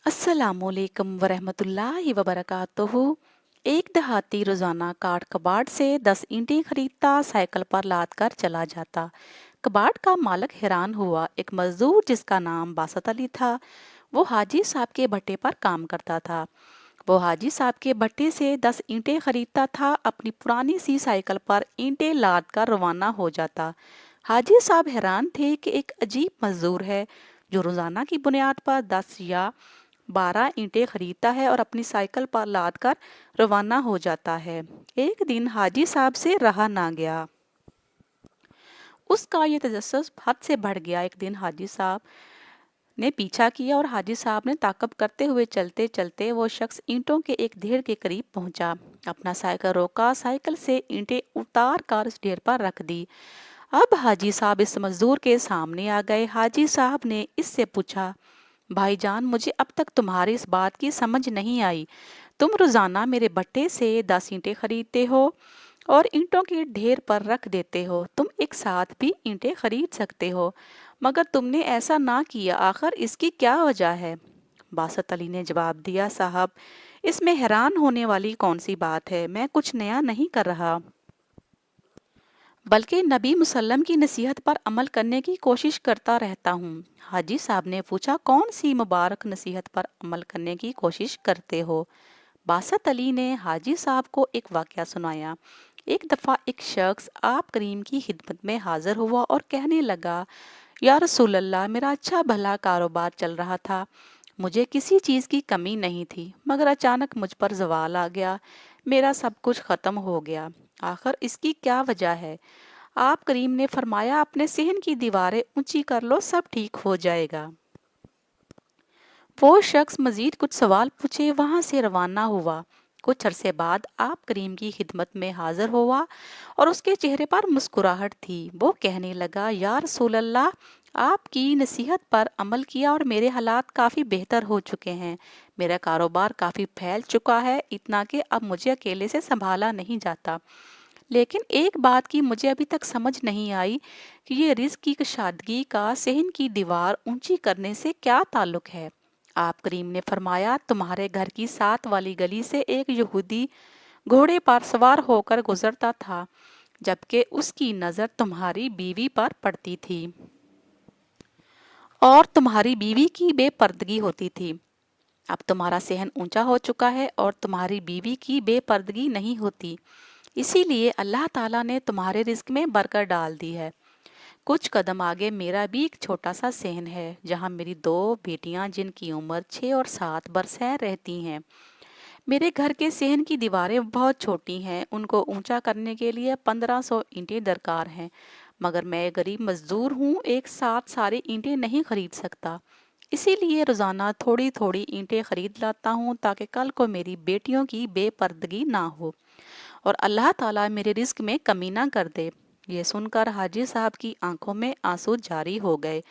अस्सलामुअलैकुम वरहमतुल्लाहि वबरकातुहू। एक देहाती रोजाना काठ कबाड़ से 10 ईंटें खरीदता साइकिल पर लाद कर चला जाता। कबाड़ का मालिक हैरान हुआ। एक मजदूर जिसका नाम बासत अली था, वो हाजी साहब के भट्टे पर काम करता था। वो हाजी साहब के भट्टे से 10 ईंटें खरीदता था। अपनी पुरानी सी साइकिल पर ईंटें लाद कर रवाना हो जाता। हाजी साहब हैरान थे कि एक अजीब मजदूर है जो रोजाना की बुनियाद पर 10 या 12 ईंटें खरीदता है और अपनी साइकिल पर लाद कर रवाना हो जाता है। एक दिन हाजी साहब से रहा ना गया। उसका ये तजस्सुस हद से बढ़ गया। एक दिन हाजी साहब ने पीछा किया और हाजी साहब ने ताक़ब करते हुए चलते चलते वो शख्स ईंटों के एक ढेर के करीब पहुंचा। अपना साइकिल रोका, साइकिल से ईंटें उतार कर उस ढेर पर रख दी। अब हाजी साहब इस मजदूर के सामने आ गए। हाजी साहब ने इससे पूछा, भाईजान, मुझे अब तक तुम्हारी इस बात की समझ नहीं आई। तुम रोजाना मेरे भट्टे से 10 ईंटें खरीदते हो और ईंटों के ढेर पर रख देते हो। तुम एक साथ भी ईंटें खरीद सकते हो, मगर तुमने ऐसा ना किया। आखिर इसकी क्या वजह है? बासत अली ने जवाब दिया, साहब, इसमें हैरान होने वाली कौन सी बात है? मैं कुछ नया नहीं कर रहा, बल्कि नबी मुसल्लम की नसीहत पर अमल करने की कोशिश करता रहता हूँ। हाजी साहब ने पूछा, कौन सी मुबारक नसीहत पर अमल करने की कोशिश करते हो? बासत अली ने हाजी साहब को एक वाकया सुनाया। एक दफ़ा एक शख्स आप करीम की खिदमत में हाजिर हुआ और कहने लगा, या रसूल अल्लाह, मेरा अच्छा भला कारोबार चल रहा था, मुझे किसी चीज़ की कमी नहीं थी, मगर अचानक मुझ पर ज़वाल आ गया, मेरा सब कुछ ख़त्म हो गया। आखिर इसकी क्या वजह है? आप करीम ने फरमाया, अपने सहन की दीवारें ऊंची कर लो, सब ठीक हो जाएगा। वो शख्स मजीद कुछ सवाल पूछे वहां से रवाना हुआ। कुछ अरसे बाद आप करीम की खिदमत में हाजिर हुआ और उसके चेहरे पर मुस्कुराहट थी। वो कहने लगा, या रसूल अल्लाह, आपकी नसीहत पर अमल किया और मेरे हालात काफ़ी बेहतर हो चुके हैं। मेरा कारोबार काफ़ी फैल चुका है, इतना कि अब मुझे अकेले से संभाला नहीं जाता। लेकिन एक बात की मुझे अभी तक समझ नहीं आई कि ये रिज्क की कशादगी का सहन की दीवार ऊंची करने से क्या ताल्लुक है। आप करीम ने फरमाया, तुम्हारे घर की साथ वाली गली से एक यहूदी घोड़े पर सवार होकर गुजरता था, जबकि उसकी नज़र तुम्हारी बीवी पर पड़ती थी और तुम्हारी बीवी की बेपर्दगी होती थी। अब तुम्हारा सहन ऊंचा हो चुका है और तुम्हारी बीवी की बेपर्दगी नहीं होती, इसीलिए अल्लाह ताला ने तुम्हारे रिस्क में बरकत डाल दी है। कुछ कदम आगे मेरा भी एक छोटा सा सहन है, जहाँ मेरी 2 बेटियां जिनकी उम्र 6 और 7 बरस है रहती हैं। मेरे घर के सहन की दीवारें बहुत छोटी हैं, उनको ऊंचा करने के लिए 1500 ईंटें दरकार हैं, मगर मैं गरीब मजदूर हूँ, एक साथ सारी ईंटें नहीं खरीद सकता। इसीलिए रोजाना थोड़ी थोड़ी ईंटें खरीद लाता हूँ, ताकि कल को मेरी बेटियों की बेपर्दगी ना हो और अल्लाह ताला मेरे रिस्क में कमी ना कर दे। ये सुनकर हाजी साहब की आंखों में आंसू जारी हो गए।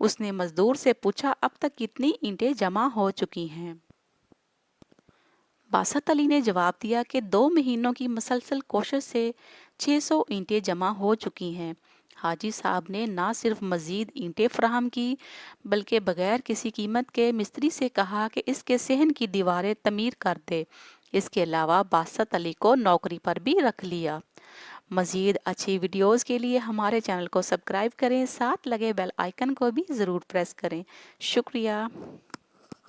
उसने मजदूर से पूछा, अब तक कितनी ईंटें जमा हो चुकी हैं? बासत अली ने जवाब दिया कि 2 महीनों की मुसलसल कोशिश से 600 ईंटें जमा हो चुकी हैं। हाजी साहब ने ना सिर्फ मजीद ईंटें फराहम की, बल्कि बगैर किसी कीमत के मिस्त्री से कहा कि इसके सहन की दीवारें तमीर कर दे। इसके अलावा बासत अली को नौकरी पर भी रख लिया। मजीद अच्छी वीडियोस के लिए हमारे चैनल को सब्सक्राइब करें, साथ लगे बेल आइकन को भी ज़रूर प्रेस करें। शुक्रिया।